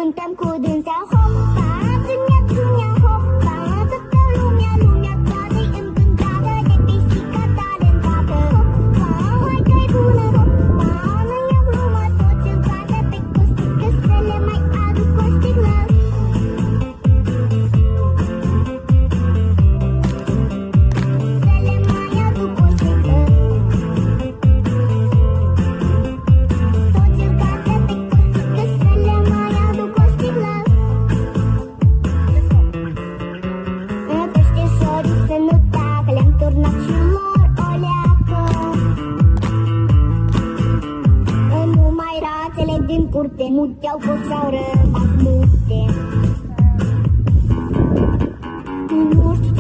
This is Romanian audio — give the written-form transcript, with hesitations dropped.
cântăm cu dânsea. Hopa, țânia, țânia, hopa, toată lumea, lumea toată-i încântată de pisica talentată. Hopa, hai că-i bună, hopa, nu e o glumă, toți îl bată pe costică să le mai aduc o sticlă. Să le mai aduc o sticlă. Toți îl bată pe costică să le mai aduc o sticlă. Peșteșorii să nu tacă, le-am turnat și mor o leacă. Numai rațele din curte mute au fost și-au rămas mute. Nu știu